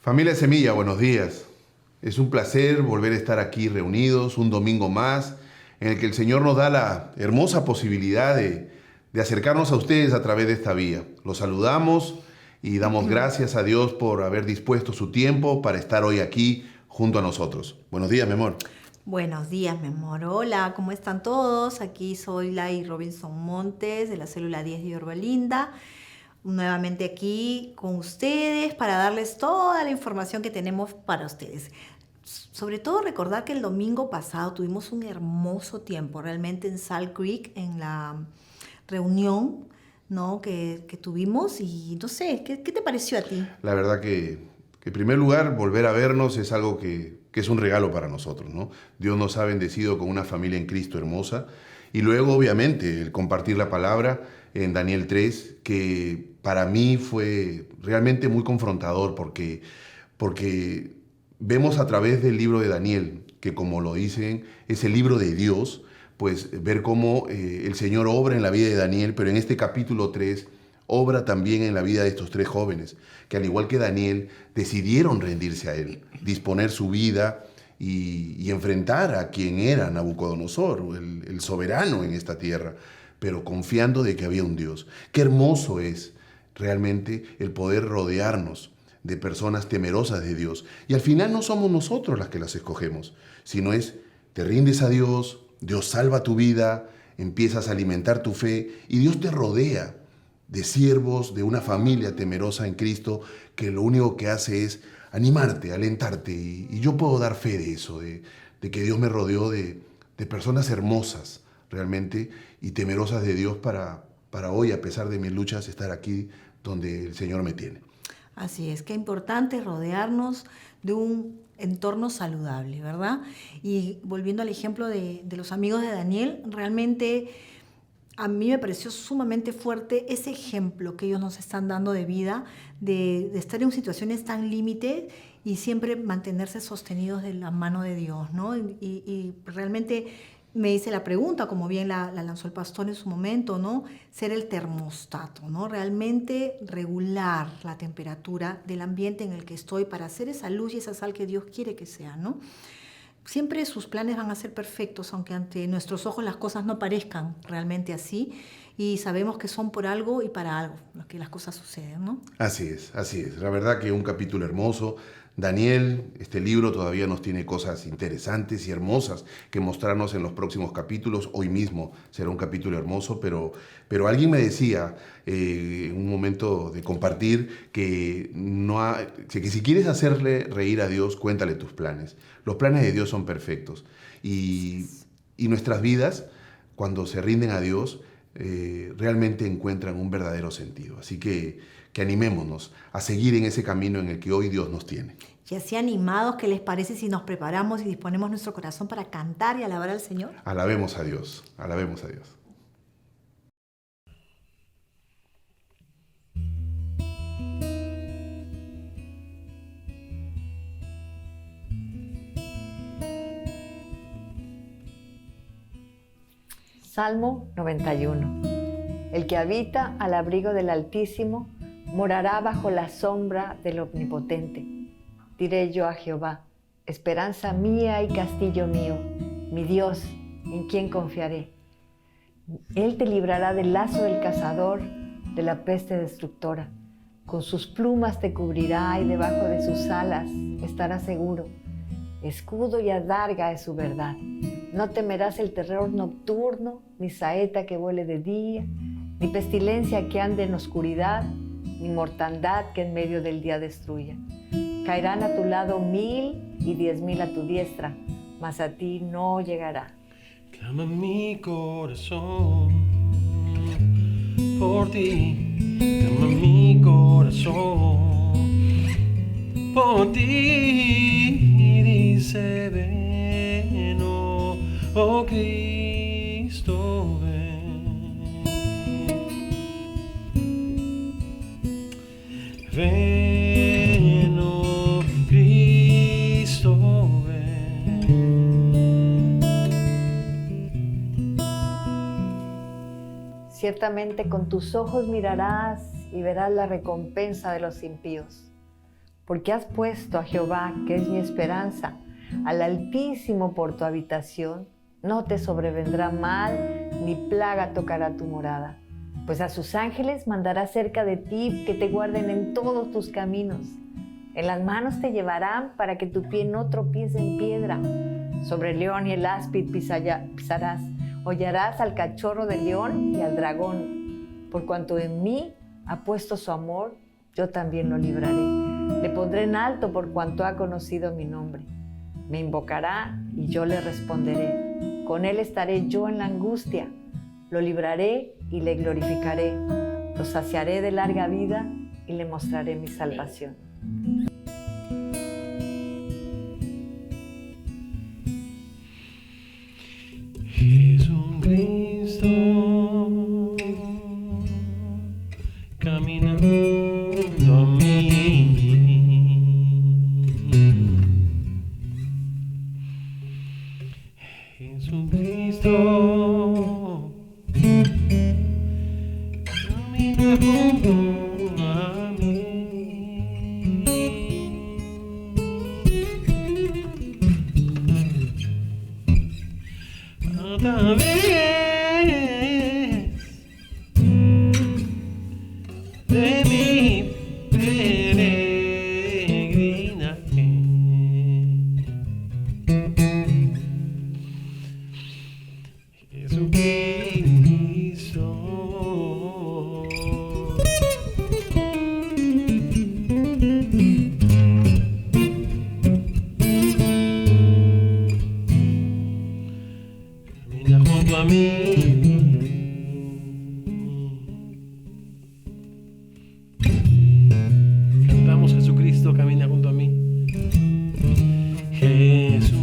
Familia Semilla, buenos días. Es un placer volver a estar aquí reunidos un domingo más en el que el Señor nos da la hermosa posibilidad de acercarnos a ustedes a través de esta vía. Los saludamos y damos gracias a Dios por haber dispuesto su tiempo para estar hoy aquí junto a nosotros. Buenos días, mi amor. Buenos días, mi amor. Hola, ¿cómo están todos? Aquí soy Lai Robinson Montes de la célula 10 de Yorbalinda. Nuevamente aquí con ustedes para darles toda la información que tenemos para ustedes. Sobre todo recordar que el domingo pasado tuvimos un hermoso tiempo realmente en Salt Creek, en la reunión, ¿no? que tuvimos y no sé, ¿qué te pareció a ti? La verdad que en primer lugar, volver a vernos es algo que es un regalo para nosotros, ¿no? Dios nos ha bendecido con una familia en Cristo hermosa. Y luego, obviamente, el compartir la palabra en Daniel 3, que para mí fue realmente muy confrontador porque vemos a través del libro de Daniel, que como lo dicen, es el libro de Dios, pues ver cómo el Señor obra en la vida de Daniel, pero en este capítulo 3 obra también en la vida de estos tres jóvenes, que al igual que Daniel, decidieron rendirse a él, disponer su vida y enfrentar a quien era Nabucodonosor, el soberano en esta tierra, pero confiando de que había un Dios. Qué hermoso es realmente el poder rodearnos de personas temerosas de Dios. Y al final no somos nosotros las que las escogemos, sino es, te rindes a Dios, Dios salva tu vida, empiezas a alimentar tu fe y Dios te rodea de siervos, de una familia temerosa en Cristo, que lo único que hace es animarte, alentarte. Y yo puedo dar fe de eso, de que Dios me rodeó de personas hermosas realmente y temerosas de Dios para hoy, a pesar de mis luchas, estar aquí donde el Señor me tiene. Así es, qué importante es rodearnos de un entorno saludable, ¿verdad? Y volviendo al ejemplo de los amigos de Daniel, realmente a mí me pareció sumamente fuerte ese ejemplo que ellos nos están dando de vida, de estar en situaciones tan límite y siempre mantenerse sostenidos de la mano de Dios, ¿no? Y realmente me hice la pregunta, como bien la lanzó el pastor en su momento, ¿no? Ser el termostato, ¿no? Realmente regular la temperatura del ambiente en el que estoy para hacer esa luz y esa sal que Dios quiere que sea, ¿no? Siempre sus planes van a ser perfectos, aunque ante nuestros ojos las cosas no parezcan realmente así, y sabemos que son por algo y para algo que las cosas suceden, ¿no? Así es, así es. La verdad que un capítulo hermoso. Daniel, este libro todavía nos tiene cosas interesantes y hermosas que mostrarnos en los próximos capítulos. Hoy mismo será un capítulo hermoso, pero alguien me decía en un momento de compartir que si quieres hacerle reír a Dios, cuéntale tus planes. Los planes de Dios son perfectos y nuestras vidas, cuando se rinden a Dios, realmente encuentran un verdadero sentido. Así que animémonos a seguir en ese camino en el que hoy Dios nos tiene. Y así animados, ¿qué les parece si nos preparamos y disponemos nuestro corazón para cantar y alabar al Señor? Alabemos a Dios, alabemos a Dios. Salmo 91. El que habita al abrigo del Altísimo morará bajo la sombra del Omnipotente. Diré yo a Jehová, esperanza mía y castillo mío, mi Dios, en quien confiaré. Él te librará del lazo del cazador, de la peste destructora. Con sus plumas te cubrirá y debajo de sus alas estarás seguro. Escudo y adarga es su verdad. No temerás el terror nocturno, ni saeta que vuele de día, ni pestilencia que ande en oscuridad, ni mortandad que en medio del día destruya. Caerán a tu lado 1000 y 10,000 a tu diestra, mas a ti no llegará. Clama mi corazón por ti, clama mi corazón por ti, dice ven, oh Cristo, ven, ven, oh Cristo, ven. Ciertamente con tus ojos mirarás y verás la recompensa de los impíos, porque has puesto a Jehová, que es mi esperanza, al Altísimo por tu habitación, no te sobrevendrá mal, ni plaga tocará tu morada. Pues a sus ángeles mandará cerca de ti, que te guarden en todos tus caminos. En las manos te llevarán para que tu pie no tropiece en piedra. Sobre el león y el áspid pisarás. Hollarás al cachorro del león y al dragón. Por cuanto en mí ha puesto su amor, yo también lo libraré. Le pondré en alto por cuanto ha conocido mi nombre. Me invocará y yo le responderé. Con él estaré yo en la angustia. Lo libraré y le glorificaré. Lo saciaré de larga vida y le mostraré mi salvación. Jesucristo camina junto a mí. Jesucristo camina junto a mí. Otra vez de mi peregrinaje, Jesucristo camina junto a mí. Cantamos: Jesucristo camina junto a mí. Jesucristo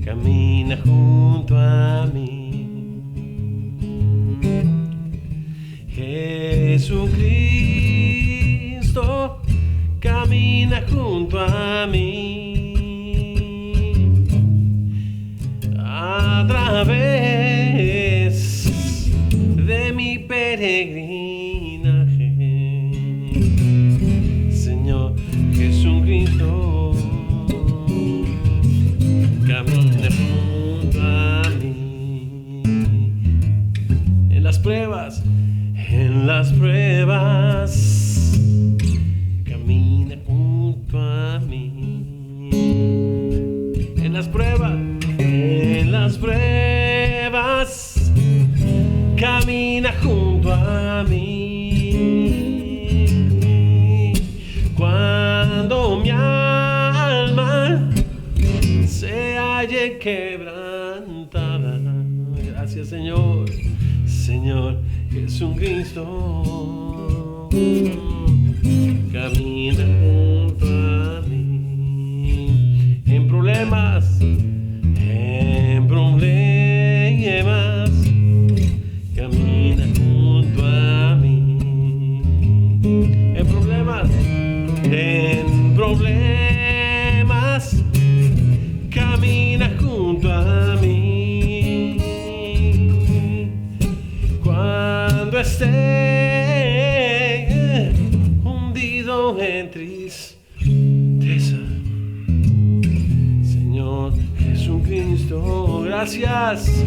camina junto a mí. Jesucristo camina junto a mí. A través de mi peregrinaje, Señor Jesucristo camina junto a mí. En las pruebas, camina junto a mí. En las pruebas, camina junto a mí. Cuando mi alma se halle quebrantada, gracias Señor, Señor Jesucristo camina junto a mí. En problemas, camina junto a mí. En problemas, camina junto a mí. Cuando esté hundido en tristeza, Señor Jesucristo, gracias.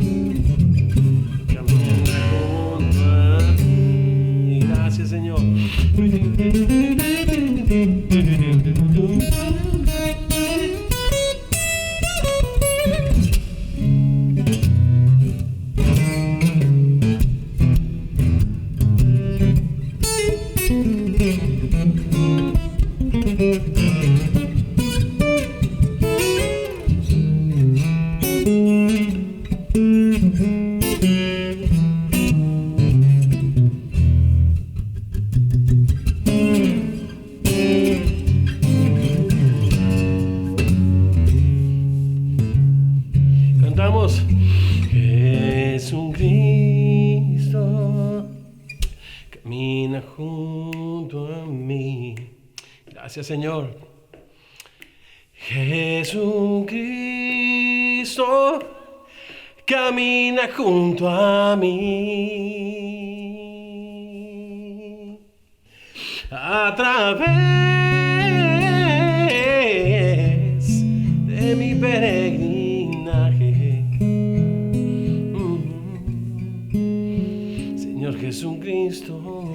Camina junto a mí. Gracias, Señor. Cantamos: Jesucristo camina junto a mí. Gracias, Señor. Jesucristo camina junto a mí. a través de mi peregrinaje. Señor Jesucristo,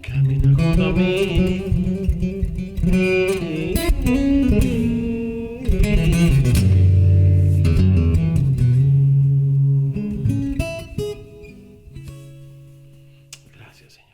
camina junto a mí. Gracias, Señor.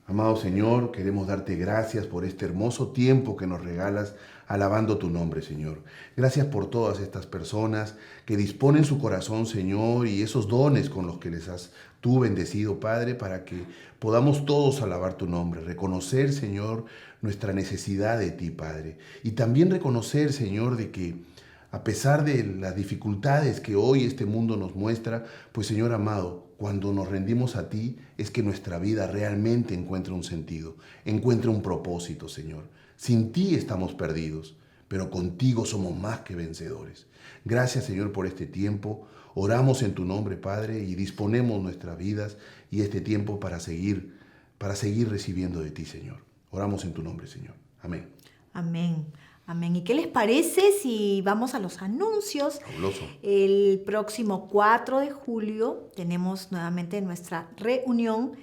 Amado Señor, queremos darte gracias por este hermoso tiempo que nos regalas alabando tu nombre, Señor. Gracias por todas estas personas que disponen su corazón, Señor, y esos dones con los que les has tú bendecido, Padre, para que podamos todos alabar tu nombre, reconocer, Señor, nuestra necesidad de ti, Padre, y también reconocer, Señor, de que a pesar de las dificultades que hoy este mundo nos muestra, pues, Señor amado, cuando nos rendimos a ti es que nuestra vida realmente encuentra un sentido, encuentra un propósito, Señor. Sin ti estamos perdidos, pero contigo somos más que vencedores. Gracias, Señor, por este tiempo. Oramos en tu nombre, Padre, y disponemos nuestras vidas y este tiempo para seguir recibiendo de ti, Señor. Oramos en tu nombre, Señor. Amén. Amén. Amén. ¿Y qué les parece si vamos a los anuncios? Fabuloso. El próximo 4 de julio tenemos nuevamente nuestra reunión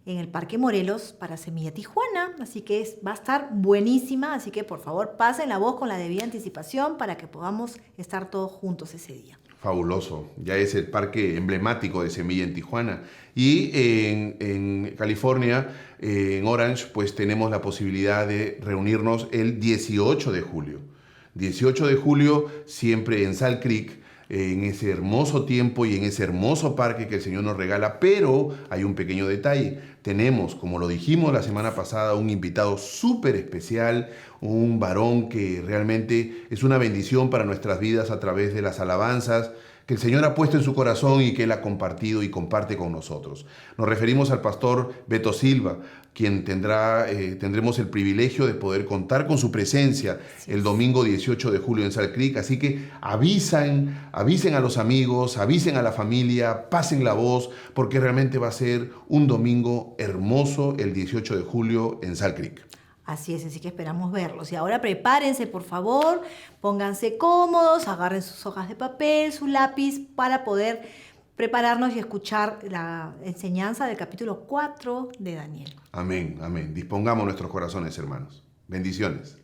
en el Parque Morelos para Semilla Tijuana, así que va a estar buenísima, así que por favor pasen la voz con la debida anticipación para que podamos estar todos juntos ese día. Fabuloso. Ya es el parque emblemático de Semilla en Tijuana. Y en California, en Orange, pues tenemos la posibilidad de reunirnos el 18 de julio. 18 de julio, siempre en Salt Creek, en ese hermoso tiempo y en ese hermoso parque que el Señor nos regala, pero hay un pequeño detalle. Tenemos, como lo dijimos la semana pasada, un invitado súper especial, un varón que realmente es una bendición para nuestras vidas a través de las alabanzas que el Señor ha puesto en su corazón y que Él ha compartido y comparte con nosotros. Nos referimos al pastor Beto Silva, quien tendremos el privilegio de poder contar con su presencia el domingo 18 de julio en Salt Creek. Así que avisen a los amigos, avisen a la familia, pasen la voz, porque realmente va a ser un domingo hermoso el 18 de julio en Salt Creek. Así es, así que esperamos verlos. Y ahora prepárense, por favor, pónganse cómodos, agarren sus hojas de papel, su lápiz, para poder prepararnos y escuchar la enseñanza del capítulo 4 de Daniel. Amén, amén. Dispongamos nuestros corazones, hermanos. Bendiciones.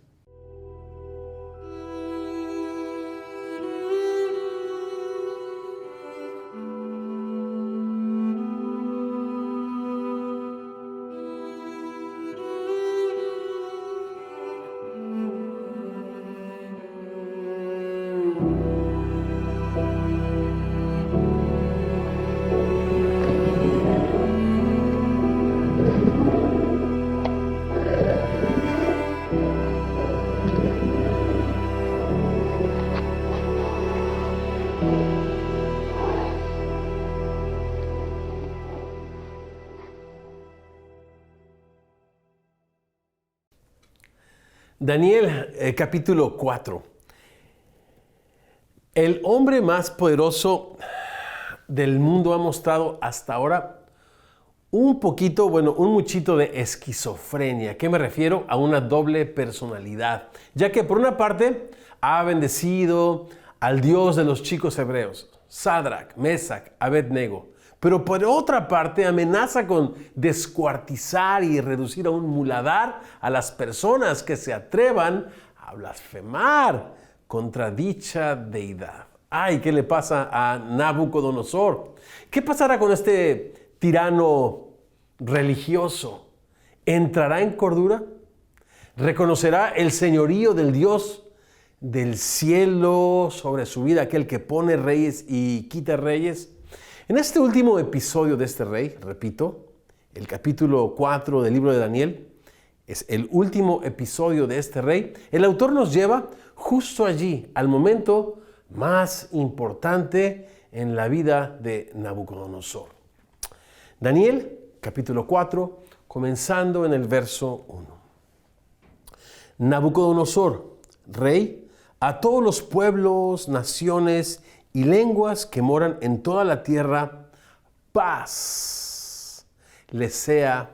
Daniel, capítulo 4. El hombre más poderoso del mundo ha mostrado hasta ahora un muchito de esquizofrenia. ¿A qué me refiero? A una doble personalidad. Ya que por una parte ha bendecido al Dios de los chicos hebreos, Sadrach, Mesach, Abednego. Pero por otra parte amenaza con descuartizar y reducir a un muladar a las personas que se atrevan a blasfemar contra dicha deidad. Ay, ¿qué le pasa a Nabucodonosor? ¿Qué pasará con este tirano religioso? ¿Entrará en cordura? ¿Reconocerá el señorío del Dios del cielo sobre su vida, aquel que pone reyes y quita reyes? En este último episodio de este rey, repito, el capítulo 4 del libro de Daniel, es el último episodio de este rey. El autor nos lleva justo allí, al momento más importante en la vida de Nabucodonosor. Daniel, capítulo 4, comenzando en el verso 1. Nabucodonosor, rey, a todos los pueblos, naciones y lenguas que moran en toda la tierra, paz les sea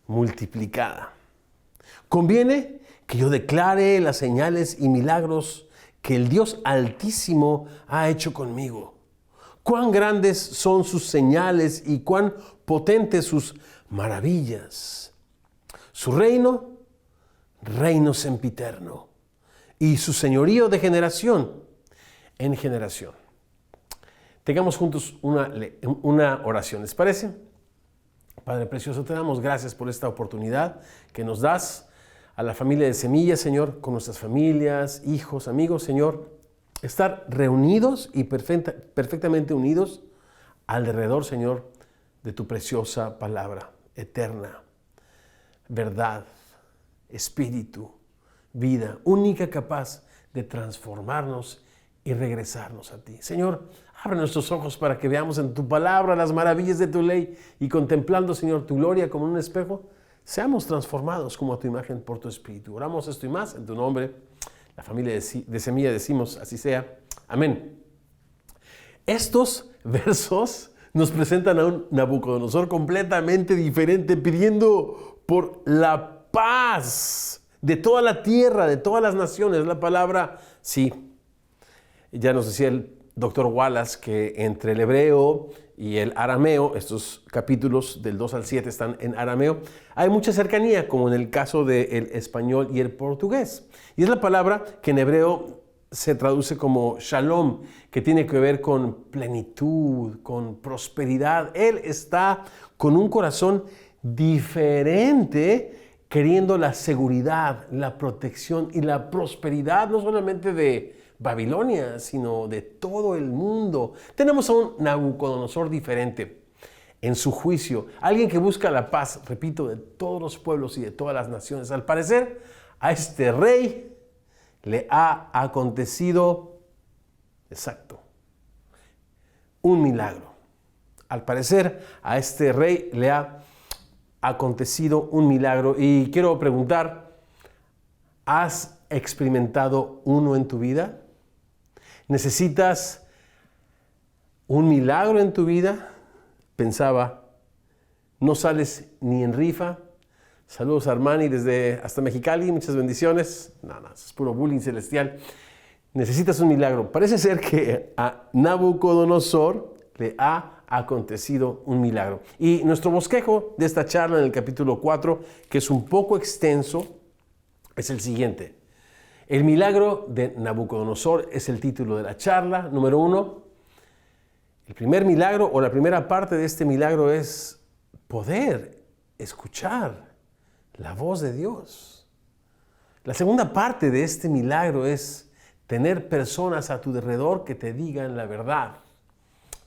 multiplicada. Conviene que yo declare las señales y milagros que el Dios Altísimo ha hecho conmigo. Cuán grandes son sus señales y cuán potentes sus maravillas. Su reino sempiterno, y su señorío de generación en generación. Tengamos juntos una oración, ¿les parece? Padre precioso, te damos gracias por esta oportunidad que nos das a la familia de Semilla, Señor, con nuestras familias, hijos, amigos, Señor, estar reunidos y perfectamente unidos alrededor, Señor, de tu preciosa palabra eterna, verdad, espíritu, vida, única capaz de transformarnos y regresarnos a ti. Señor, abre nuestros ojos para que veamos en tu palabra las maravillas de tu ley y contemplando, Señor, tu gloria como en un espejo, seamos transformados como a tu imagen por tu espíritu. Oramos esto y más en tu nombre. La familia de Semilla decimos, así sea. Amén. Estos versos nos presentan a un Nabucodonosor completamente diferente, pidiendo por la paz de toda la tierra, de todas las naciones. La palabra, sí, ya nos decía el doctor Wallace que entre el hebreo y el arameo, estos capítulos del 2 al 7 están en arameo, hay mucha cercanía, como en el caso del español y el portugués. Y es la palabra que en hebreo se traduce como shalom, que tiene que ver con plenitud, con prosperidad. Él está con un corazón diferente, queriendo la seguridad, la protección y la prosperidad, no solamente de Babilonia, sino de todo el mundo. Tenemos a un Nabucodonosor diferente en su juicio, alguien que busca la paz, repito, de todos los pueblos y de todas las naciones. Al parecer, a este rey le ha acontecido, exacto, un milagro. Al parecer, a este rey le ha acontecido un milagro. Y quiero preguntar, ¿has experimentado uno en tu vida? ¿Necesitas un milagro en tu vida? Pensaba, no sales ni en rifa. Saludos a Armani desde hasta Mexicali, muchas bendiciones. No, es puro bullying celestial. Necesitas un milagro. Parece ser que a Nabucodonosor le ha acontecido un milagro. Y nuestro bosquejo de esta charla en el capítulo 4, que es un poco extenso, es el siguiente. El milagro de Nabucodonosor es el título de la charla. Número 1, el primer milagro o la primera parte de este milagro es poder escuchar la voz de Dios. La segunda parte de este milagro es tener personas a tu alrededor que te digan la verdad,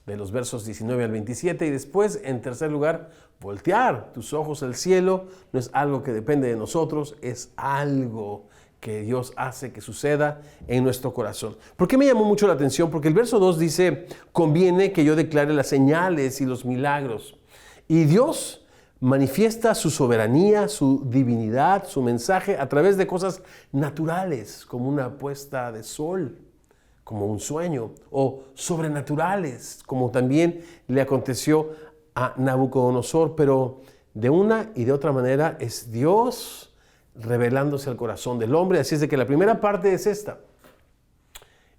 de los versos 19 al 27. Y después, en tercer lugar, voltear tus ojos al cielo. No es algo que depende de nosotros, es algo que Dios hace que suceda en nuestro corazón. ¿Por qué me llamó mucho la atención? Porque el verso 2 dice, conviene que yo declare las señales y los milagros. Y Dios manifiesta su soberanía, su divinidad, su mensaje a través de cosas naturales, como una puesta de sol, como un sueño, o sobrenaturales, como también le aconteció a Nabucodonosor. Pero de una y de otra manera es Dios revelándose al corazón del hombre. Así es de que la primera parte es esta.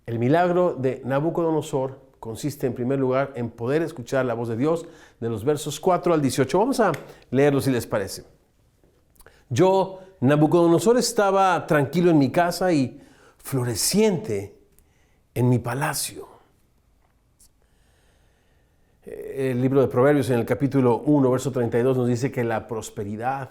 El milagro de Nabucodonosor consiste en primer lugar en poder escuchar la voz de Dios, de los versos 4 al 18. Vamos a leerlo si les parece. Yo, Nabucodonosor, estaba tranquilo en mi casa y floreciente en mi palacio. El libro de Proverbios en el capítulo 1, verso 32 nos dice que la prosperidad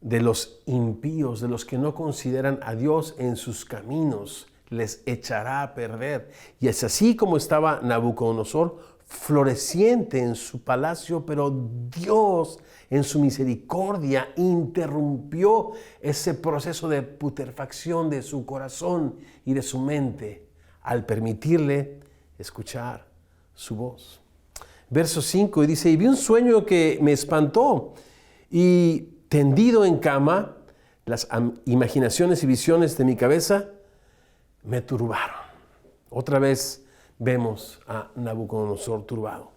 de los impíos, de los que no consideran a Dios en sus caminos, les echará a perder. Y es así como estaba Nabucodonosor, floreciente en su palacio, pero Dios en su misericordia interrumpió ese proceso de putrefacción de su corazón y de su mente al permitirle escuchar su voz. Verso 5 dice, y vi un sueño que me espantó, y tendido en cama, las imaginaciones y visiones de mi cabeza me turbaron. Otra vez vemos a Nabucodonosor turbado.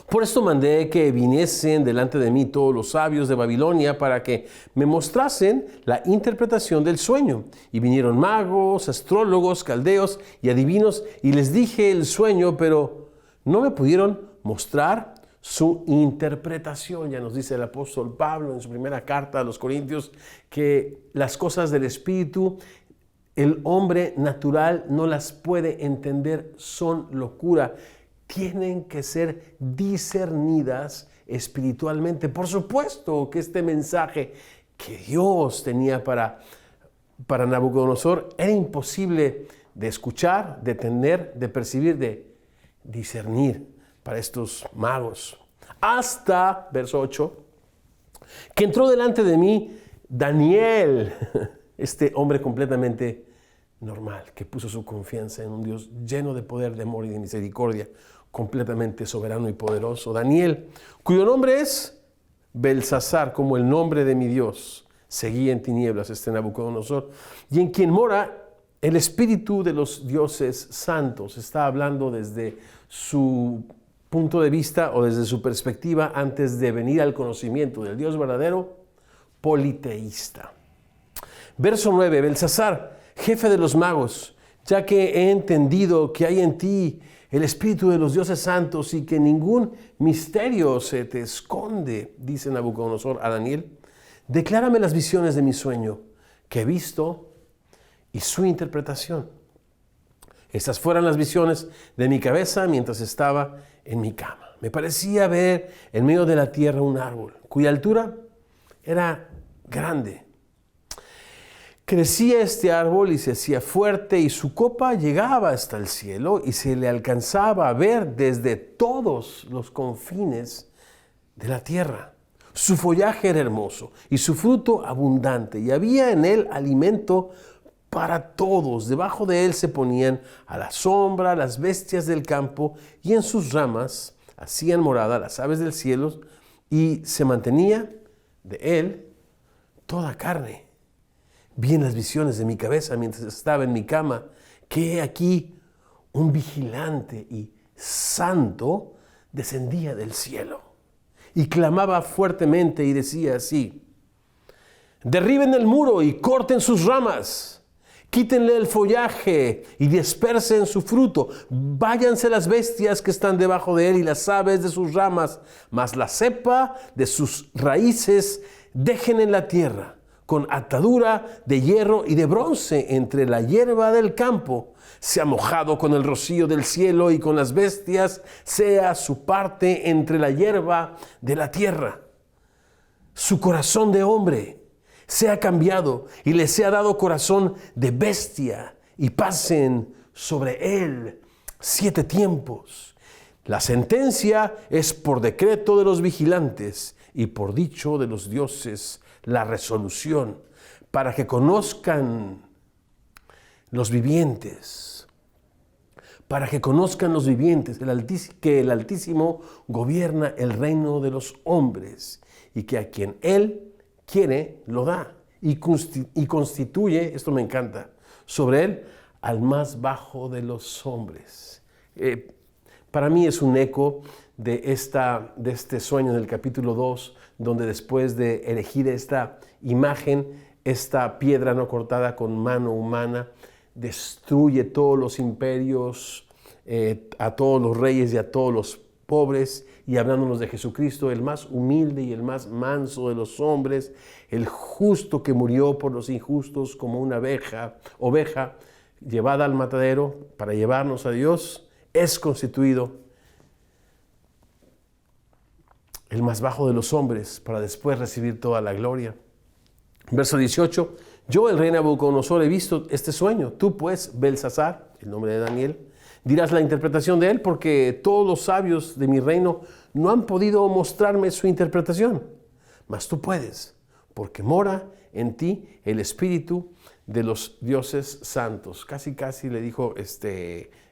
Por esto mandé que viniesen delante de mí todos los sabios de Babilonia para que me mostrasen la interpretación del sueño. Y vinieron magos, astrólogos, caldeos y adivinos, y les dije el sueño, pero no me pudieron mostrar su interpretación. Ya nos dice el apóstol Pablo en su primera carta a los Corintios que las cosas del Espíritu, el hombre natural no las puede entender, son locura. Tienen que ser discernidas espiritualmente. Por supuesto que este mensaje que Dios tenía para Nabucodonosor era imposible de escuchar, de entender, de percibir, de discernir para estos magos. Hasta, verso 8, que entró delante de mí Daniel, este hombre completamente normal, que puso su confianza en un Dios lleno de poder, de amor y de misericordia, completamente soberano y poderoso. Daniel, cuyo nombre es Belsasar, como el nombre de mi Dios. Seguía en tinieblas este Nabucodonosor, y en quien mora el espíritu de los dioses santos. Está hablando desde su punto de vista o desde su perspectiva antes de venir al conocimiento del Dios verdadero, politeísta. Verso 9, Belsasar, jefe de los magos, ya que he entendido que hay en ti el espíritu de los dioses santos y que ningún misterio se te esconde, dice Nabucodonosor a Daniel, declárame las visiones de mi sueño que he visto y su interpretación. Estas fueron las visiones de mi cabeza mientras estaba en mi cama. Me parecía ver en medio de la tierra un árbol cuya altura era grande. Crecía este árbol y se hacía fuerte, y su copa llegaba hasta el cielo y se le alcanzaba a ver desde todos los confines de la tierra. Su follaje era hermoso y su fruto abundante, y había en él alimento para todos. Debajo de él se ponían a la sombra las bestias del campo, y en sus ramas hacían morada las aves del cielo, y se mantenía de él toda carne. Vi en las visiones de mi cabeza mientras estaba en mi cama que aquí un vigilante y santo descendía del cielo y clamaba fuertemente y decía así: derriben el muro y corten sus ramas, quítenle el follaje y dispersen su fruto, váyanse las bestias que están debajo de él y las aves de sus ramas, mas la cepa de sus raíces dejen en la tierra, con atadura de hierro y de bronce entre la hierba del campo. Sea mojado con el rocío del cielo, y con las bestias sea su parte entre la hierba de la tierra. Su corazón de hombre sea cambiado y le sea dado corazón de bestia, y pasen sobre él 7 tiempos. La sentencia es por decreto de los vigilantes y por dicho de los dioses la resolución, para que conozcan los vivientes, que el Altísimo gobierna el reino de los hombres, y que a quien Él quiere lo da, y constituye, esto me encanta, sobre Él al más bajo de los hombres. Para mí es un eco de este sueño del capítulo 2, donde después de elegir esta imagen, esta piedra no cortada con mano humana, destruye todos los imperios, a todos los reyes y a todos los pobres, y hablándonos de Jesucristo, el más humilde y el más manso de los hombres, el justo que murió por los injustos como una oveja llevada al matadero para llevarnos a Dios, es constituido el más bajo de los hombres, para después recibir toda la gloria. Verso 18, yo, el rey Nabucodonosor, he visto este sueño. Tú, pues, Belsasar, el nombre de Daniel, dirás la interpretación de él, porque todos los sabios de mi reino no han podido mostrarme su interpretación. Mas tú puedes, porque mora en ti el espíritu de los dioses santos. Casi le dijo,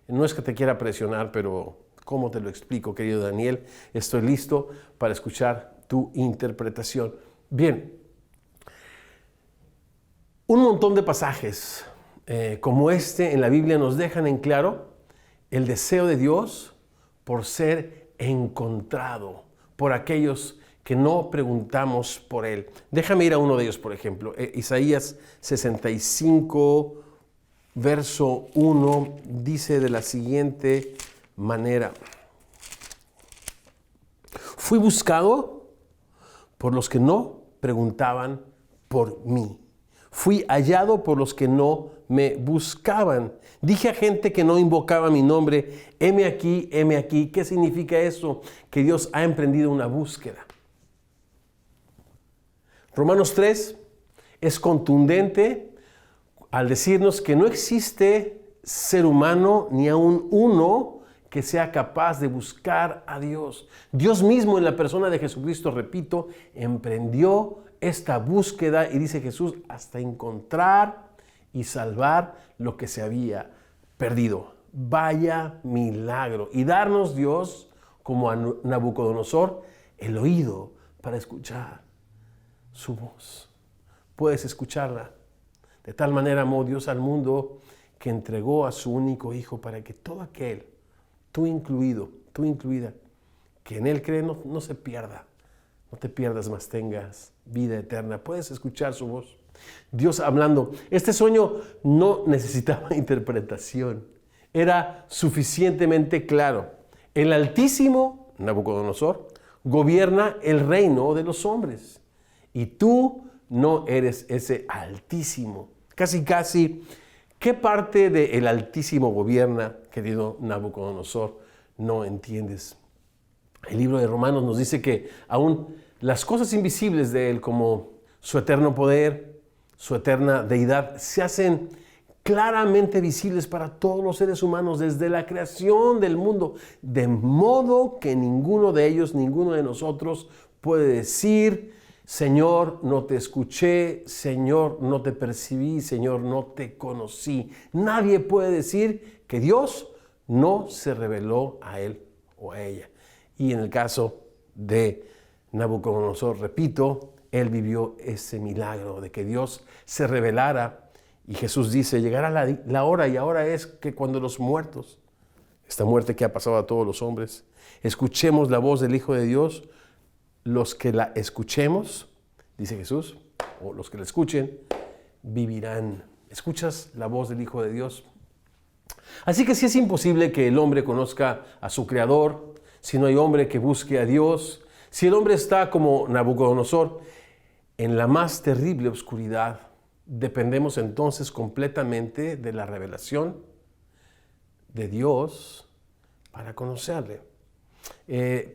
no es que te quiera presionar, pero ¿cómo te lo explico, querido Daniel? Estoy listo para escuchar tu interpretación. Bien, un montón de pasajes como este en la Biblia nos dejan en claro el deseo de Dios por ser encontrado por aquellos que no preguntamos por Él. Déjame ir a uno de ellos, por ejemplo. Isaías 65, verso 1, dice de la siguiente manera: fui buscado por los que no preguntaban por mí. Fui hallado por los que no me buscaban. Dije a gente que no invocaba mi nombre, heme aquí, heme aquí. ¿Qué significa eso? Que Dios ha emprendido una búsqueda. Romanos 3 es contundente al decirnos que no existe ser humano ni aun uno que sea capaz de buscar a Dios. Dios mismo en la persona de Jesucristo, repito, emprendió esta búsqueda y dice Jesús, hasta encontrar y salvar lo que se había perdido. Vaya milagro. Y darnos Dios, como a Nabucodonosor, el oído para escuchar su voz. Puedes escucharla. De tal manera amó Dios al mundo que entregó a su único Hijo para que todo aquel, tú incluido, tú incluida, que en Él cree no se pierda. No te pierdas, mas tengas vida eterna. Puedes escuchar su voz. Dios hablando. Este sueño no necesitaba interpretación. Era suficientemente claro. El Altísimo, Nabucodonosor, gobierna el reino de los hombres. Y tú no eres ese Altísimo. Casi, ¿qué parte del Altísimo gobierna, querido Nabucodonosor, no entiendes? El libro de Romanos nos dice que aún las cosas invisibles de Él, como su eterno poder, su eterna deidad, se hacen claramente visibles para todos los seres humanos desde la creación del mundo, de modo que ninguno de ellos, ninguno de nosotros puede decir: Señor, no te escuché, Señor, no te percibí, Señor, no te conocí. Nadie puede decir que Dios no se reveló a él o a ella. Y en el caso de Nabucodonosor, repito, él vivió ese milagro de que Dios se revelara. Y Jesús dice, llegará la hora, y ahora es que cuando los muertos, esta muerte que ha pasado a todos los hombres, escuchemos la voz del Hijo de Dios. Los que la escuchemos, dice Jesús, o los que la escuchen, vivirán. ¿Escuchas la voz del Hijo de Dios? Así que si es imposible que el hombre conozca a su Creador, si no hay hombre que busque a Dios, si el hombre está como Nabucodonosor en la más terrible oscuridad, dependemos entonces completamente de la revelación de Dios para conocerle.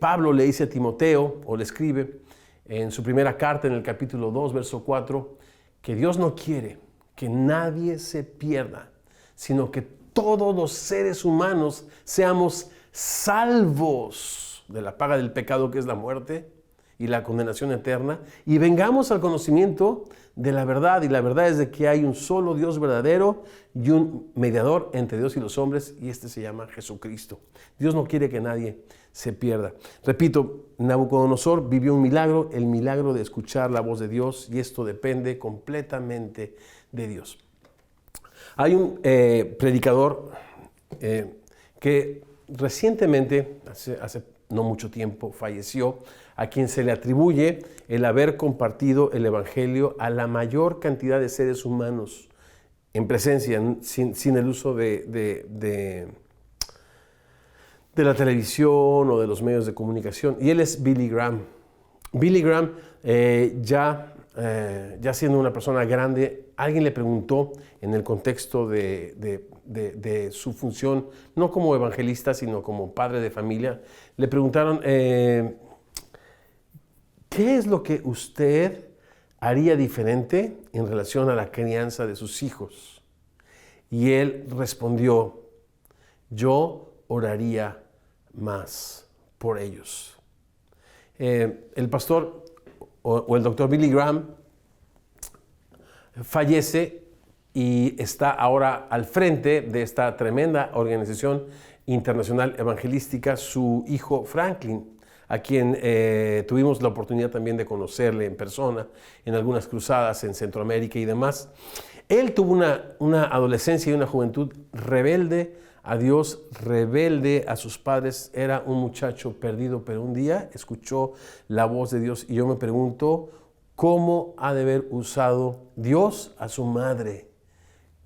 Pablo le dice a Timoteo, o le escribe en su primera carta en el capítulo 2, verso 4, que Dios no quiere que nadie se pierda, sino que todos los seres humanos seamos salvos de la paga del pecado, que es la muerte y la condenación eterna, y vengamos al conocimiento de la verdad. Y la verdad es de que hay un solo Dios verdadero y un mediador entre Dios y los hombres, y este se llama Jesucristo. Dios no quiere que nadie se pierda. Repito, Nabucodonosor vivió un milagro, el milagro de escuchar la voz de Dios, y esto depende completamente de Dios. Hay un predicador que recientemente, hace no mucho tiempo, falleció, a quien se le atribuye el haber compartido el Evangelio a la mayor cantidad de seres humanos en presencia, sin el uso de la televisión o de los medios de comunicación. Y él es Billy Graham. Billy Graham, ya siendo una persona grande, alguien le preguntó en el contexto de su función, no como evangelista, sino como padre de familia, le preguntaron, ¿qué es lo que usted haría diferente en relación a la crianza de sus hijos? Y él respondió, yo oraría más por ellos. El pastor o el doctor Billy Graham fallece y está ahora al frente de esta tremenda organización internacional evangelística su hijo Franklin, a quien tuvimos la oportunidad también de conocerle en persona en algunas cruzadas en Centroamérica y demás. Él tuvo una adolescencia y una juventud rebelde a Dios, rebelde a sus padres, era un muchacho perdido, pero un día escuchó la voz de Dios y yo me pregunto, ¿cómo ha de haber usado Dios a su madre?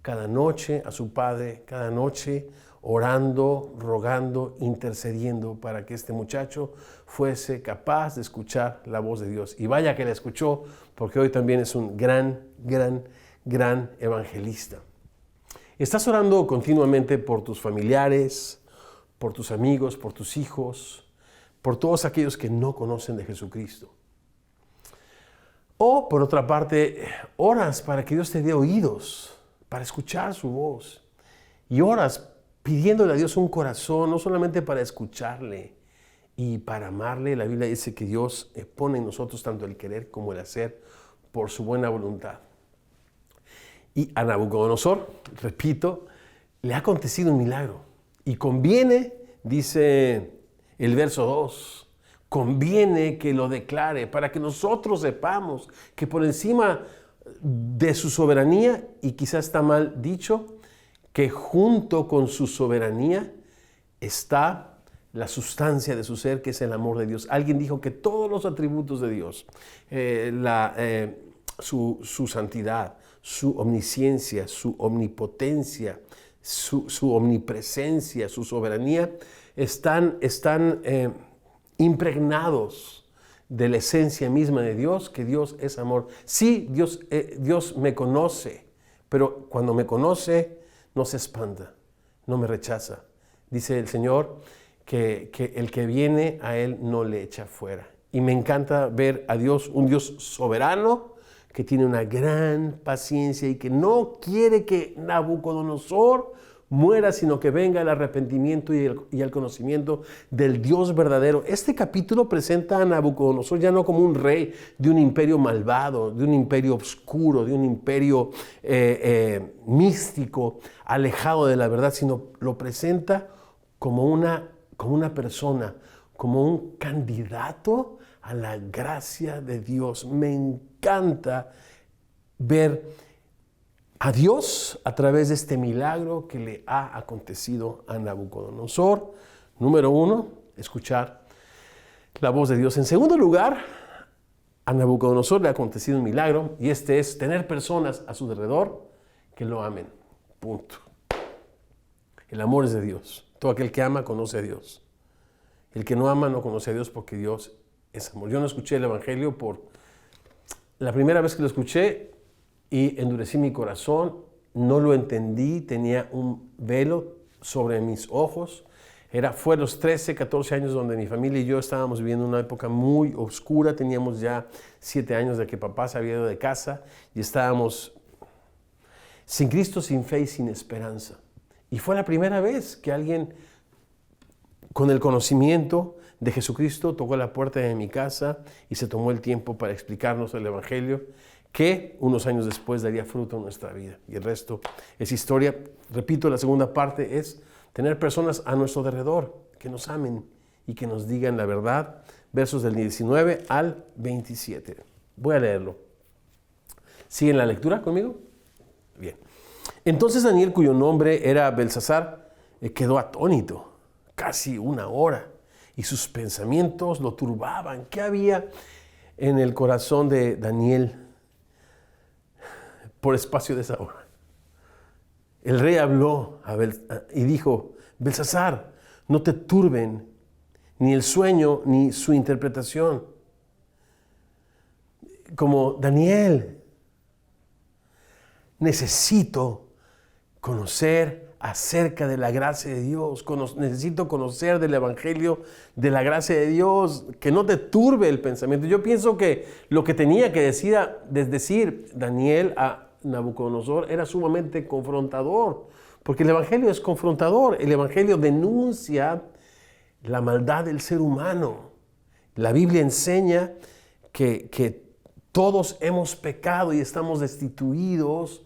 Cada noche a su padre, cada noche orando, rogando, intercediendo para que este muchacho fuese capaz de escuchar la voz de Dios. Y vaya que la escuchó, porque hoy también es un gran evangelista. ¿Estás orando continuamente por tus familiares, por tus amigos, por tus hijos, por todos aquellos que no conocen de Jesucristo? O, por otra parte, oras para que Dios te dé oídos, para escuchar su voz. Y oras pidiéndole a Dios un corazón, no solamente para escucharle y para amarle. La Biblia dice que Dios pone en nosotros tanto el querer como el hacer por su buena voluntad. Y a Nabucodonosor, repito, le ha acontecido un milagro. Y conviene, dice el verso 2, conviene que lo declare para que nosotros sepamos que por encima de su soberanía, y quizás está mal dicho, que junto con su soberanía está la sustancia de su ser, que es el amor de Dios. Alguien dijo que todos los atributos de Dios, su santidad, su omnisciencia, su omnipotencia, su omnipresencia, su soberanía, están impregnados de la esencia misma de Dios, que Dios es amor. Sí, Dios me conoce, pero cuando me conoce no se espanta, no me rechaza. Dice el Señor que el que viene a Él no le echa fuera. Y me encanta ver a Dios, un Dios soberano, que tiene una gran paciencia y que no quiere que Nabucodonosor muera, sino que venga el arrepentimiento y el conocimiento del Dios verdadero. Este capítulo presenta a Nabucodonosor ya no como un rey de un imperio malvado, de un imperio oscuro, de un imperio místico, alejado de la verdad, sino lo presenta como una persona, como un candidato a la gracia de Dios. Me encanta ver a Dios a través de este milagro que le ha acontecido a Nabucodonosor. Número 1, escuchar la voz de Dios. En segundo lugar, a Nabucodonosor le ha acontecido un milagro, y este es tener personas a su alrededor que lo amen. Punto. El amor es de Dios. Todo aquel que ama conoce a Dios. El que no ama no conoce a Dios, porque Dios es amor. Yo no escuché el Evangelio la primera vez que lo escuché, y endurecí mi corazón, no lo entendí, tenía un velo sobre mis ojos. Fue a los 13, 14 años donde mi familia y yo estábamos viviendo una época muy oscura. Teníamos ya 7 años de que papá se había ido de casa y estábamos sin Cristo, sin fe y sin esperanza. Y fue la primera vez que alguien con el conocimiento de Jesucristo tocó la puerta de mi casa y se tomó el tiempo para explicarnos el Evangelio, que unos años después daría fruto en nuestra vida. Y el resto es historia. Repito, la segunda parte es tener personas a nuestro alrededor que nos amen y que nos digan la verdad. Versos del 19 al 27. Voy a leerlo. ¿Siguen la lectura conmigo? Bien. Entonces Daniel, cuyo nombre era Belsasar, quedó atónito casi 1 hora, y sus pensamientos lo turbaban. ¿Qué había en el corazón de Daniel por espacio de esa hora? El rey habló y dijo: Belsasar, no te turben ni el sueño ni su interpretación. Como Daniel, necesito conocer acerca de la gracia de Dios. Necesito conocer del Evangelio de la gracia de Dios, que no te turbe el pensamiento. Yo pienso que lo que tenía que decir Daniel a Nabucodonosor era sumamente confrontador, porque el Evangelio es confrontador. El Evangelio denuncia la maldad del ser humano. La Biblia enseña que todos hemos pecado y estamos destituidos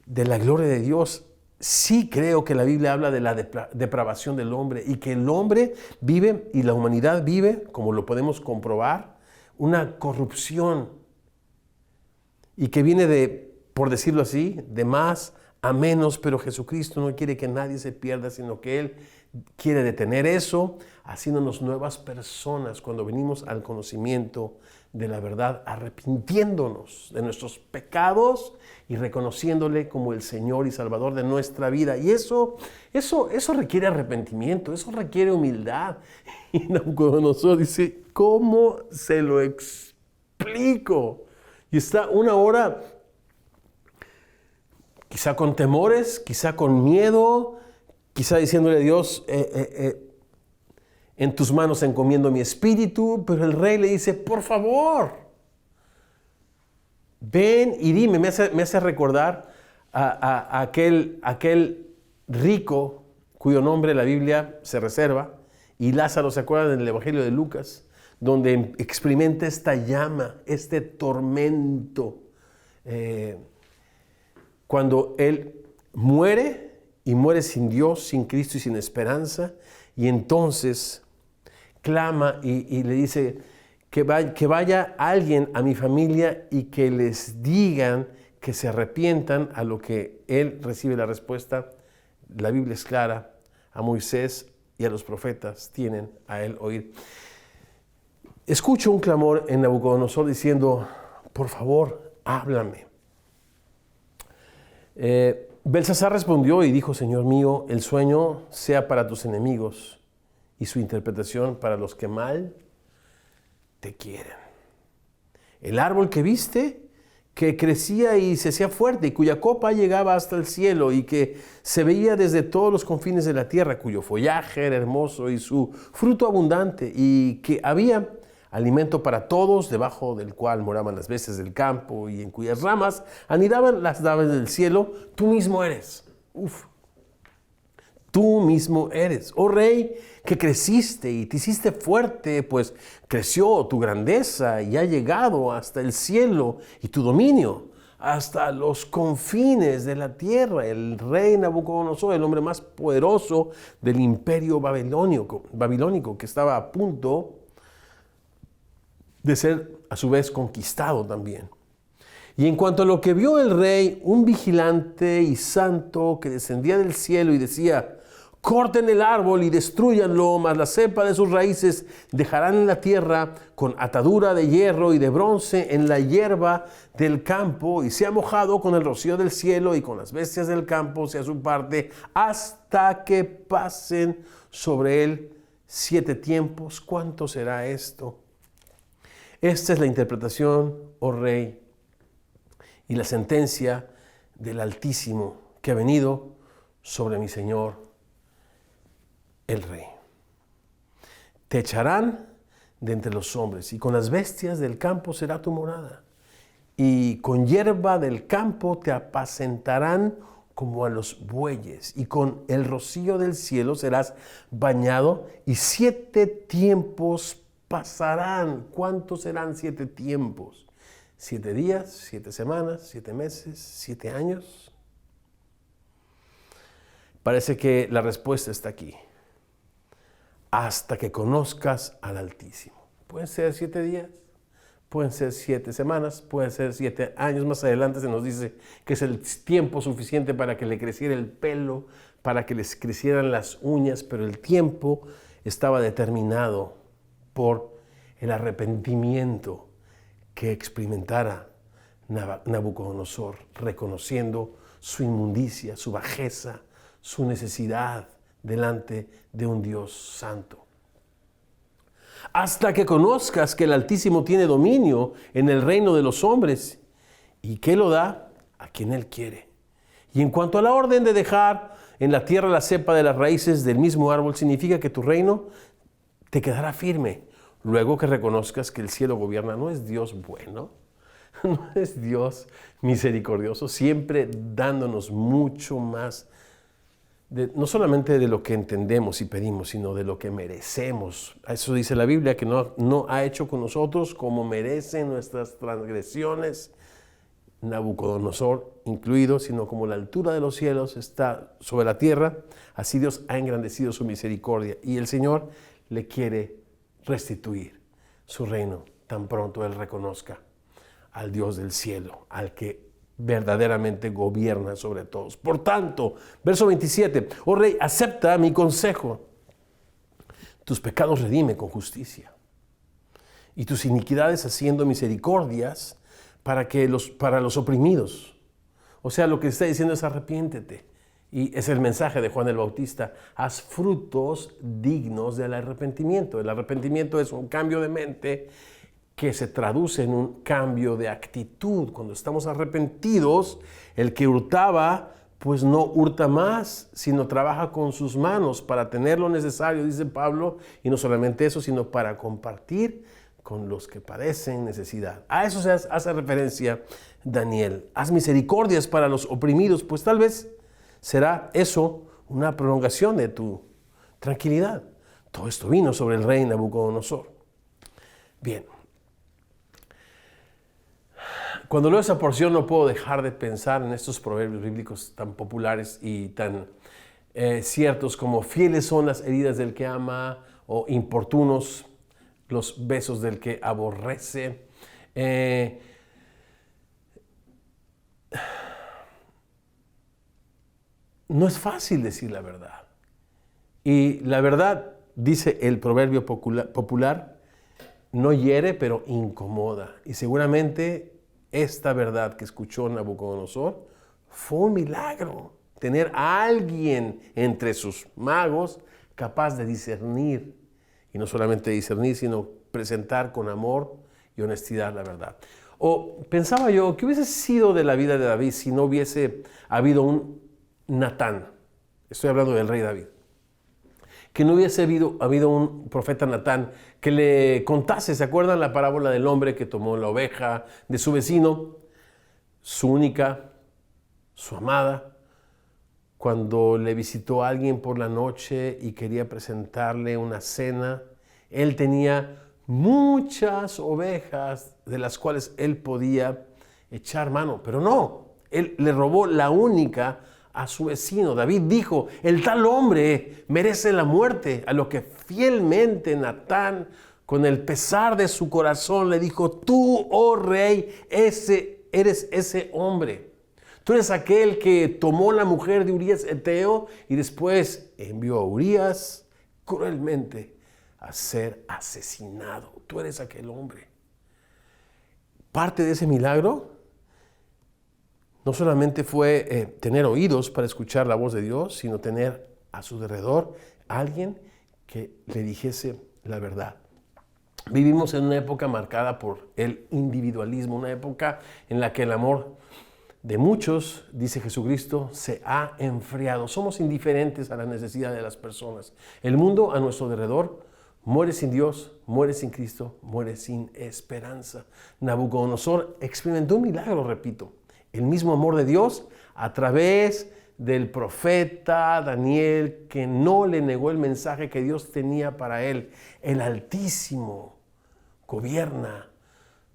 de la gloria de Dios. Sí creo que la Biblia habla de la depravación del hombre, y que el hombre vive y la humanidad vive, como lo podemos comprobar, una corrupción, y que viene por decirlo así, de más a menos, pero Jesucristo no quiere que nadie se pierda, sino que Él quiere detener eso, haciéndonos nuevas personas cuando venimos al conocimiento de la verdad, arrepintiéndonos de nuestros pecados y reconociéndole como el Señor y Salvador de nuestra vida. Y eso requiere arrepentimiento, eso requiere humildad. Y Nabucodonosor dice, ¿cómo se lo explico? Y está una hora, quizá con temores, quizá con miedo, quizá diciéndole a Dios, en tus manos encomiendo mi espíritu, pero el rey le dice, por favor, ven y dime. Me hace recordar a aquel rico cuyo nombre la Biblia se reserva, y Lázaro, ¿se acuerdan del Evangelio de Lucas? Donde experimenta esta llama, este tormento, cuando él muere, y muere sin Dios, sin Cristo y sin esperanza, y entonces clama y le dice que vaya alguien a mi familia y que les digan que se arrepientan, a lo que él recibe la respuesta. La Biblia es clara, a Moisés y a los profetas tienen a él oír. Escucho un clamor en Nabucodonosor diciendo, por favor, háblame. Belsasar respondió y dijo, Señor mío, el sueño sea para tus enemigos y su interpretación para los que mal te quieren. El árbol que viste, que crecía y se hacía fuerte y cuya copa llegaba hasta el cielo y que se veía desde todos los confines de la tierra, cuyo follaje era hermoso y su fruto abundante, y que había alimento para todos, debajo del cual moraban las bestias del campo y en cuyas ramas anidaban las aves del cielo, tú mismo eres. Tú mismo eres, oh Rey, que creciste y te hiciste fuerte, pues creció tu grandeza y ha llegado hasta el cielo, y tu dominio hasta los confines de la tierra. El rey Nabucodonosor, el hombre más poderoso del imperio babilónico, que estaba a punto de ser a su vez conquistado también. Y en cuanto a lo que vio el rey, un vigilante y santo que descendía del cielo y decía, corten el árbol y destrúyanlo, mas la cepa de sus raíces dejarán en la tierra, con atadura de hierro y de bronce en la hierba del campo, y sea mojado con el rocío del cielo y con las bestias del campo sea su parte, hasta que pasen sobre él 7 tiempos. ¿Cuánto será esto? Esta es la interpretación, oh Rey, y la sentencia del Altísimo que ha venido sobre mi Señor, el Rey. Te echarán de entre los hombres, y con las bestias del campo será tu morada, y con hierba del campo te apacentarán como a los bueyes, y con el rocío del cielo serás bañado, y 7 tiempos pasarán. ¿Cuántos serán 7 tiempos? 7 días, 7 semanas, 7 meses, 7 años. Parece que la respuesta está aquí. Hasta que conozcas al Altísimo. Pueden ser 7 días, pueden ser 7 semanas, pueden ser 7 años. Más adelante se nos dice que es el tiempo suficiente para que le creciera el pelo, para que les crecieran las uñas, pero el tiempo estaba determinado por el arrepentimiento que experimentara Nabucodonosor, reconociendo su inmundicia, su bajeza, su necesidad delante de un Dios santo. Hasta que conozcas que el Altísimo tiene dominio en el reino de los hombres y que lo da a quien Él quiere. Y en cuanto a la orden de dejar en la tierra la cepa de las raíces del mismo árbol, significa que tu reino te quedará firme, luego que reconozcas que el cielo gobierna. No es Dios bueno, no es Dios misericordioso, siempre dándonos mucho más, no solamente de lo que entendemos y pedimos, sino de lo que merecemos. Eso dice la Biblia, que no ha hecho con nosotros como merecen nuestras transgresiones, Nabucodonosor incluido, sino como la altura de los cielos está sobre la tierra, así Dios ha engrandecido su misericordia, y el Señor le quiere restituir su reino tan pronto Él reconozca al Dios del cielo, al que verdaderamente gobierna sobre todos. Por tanto, verso 27, oh rey, acepta mi consejo. Tus pecados redime con justicia y tus iniquidades haciendo misericordias para los oprimidos. O sea, lo que está diciendo es arrepiéntete. Y es el mensaje de Juan el Bautista. Haz frutos dignos del arrepentimiento. El arrepentimiento es un cambio de mente que se traduce en un cambio de actitud. Cuando estamos arrepentidos, el que hurtaba, pues no hurta más, sino trabaja con sus manos para tener lo necesario, dice Pablo, y no solamente eso, sino para compartir con los que padecen necesidad. A eso se hace referencia Daniel. Haz misericordias para los oprimidos, pues tal vez será eso una prolongación de tu tranquilidad. Todo esto vino sobre el rey Nabucodonosor. Bien. Cuando leo esa porción no puedo dejar de pensar en estos proverbios bíblicos tan populares y tan ciertos como fieles son las heridas del que ama o importunos los besos del que aborrece. No es fácil decir la verdad. Y la verdad, dice el proverbio popular, no hiere, pero incomoda. Y seguramente esta verdad que escuchó Nabucodonosor fue un milagro. Tener a alguien entre sus magos capaz de discernir. Y no solamente discernir, sino presentar con amor y honestidad la verdad. O pensaba yo, ¿qué hubiese sido de la vida de David si no hubiese habido un Natán? Estoy hablando del rey David. Que no hubiese habido un profeta Natán que le contase, ¿se acuerdan la parábola del hombre que tomó la oveja de su vecino, su única, su amada, cuando le visitó a alguien por la noche y quería presentarle una cena? Él tenía muchas ovejas de las cuales él podía echar mano, pero no, él le robó la única a su vecino. David dijo, el tal hombre merece la muerte, a lo que fielmente Natán, con el pesar de su corazón, le dijo, tú, oh rey, eres ese hombre. Tú eres aquel que tomó la mujer de Urías Eteo y después envió a Urías cruelmente a ser asesinado. Tú eres aquel hombre. Parte de ese milagro no solamente fue tener oídos para escuchar la voz de Dios, sino tener a su alrededor alguien que le dijese la verdad. Vivimos en una época marcada por el individualismo, una época en la que el amor de muchos, dice Jesucristo, se ha enfriado. Somos indiferentes a la necesidad de las personas. El mundo a nuestro alrededor muere sin Dios, muere sin Cristo, muere sin esperanza. Nabucodonosor experimentó un milagro, repito. El mismo amor de Dios a través del profeta Daniel, que no le negó el mensaje que Dios tenía para él. El Altísimo gobierna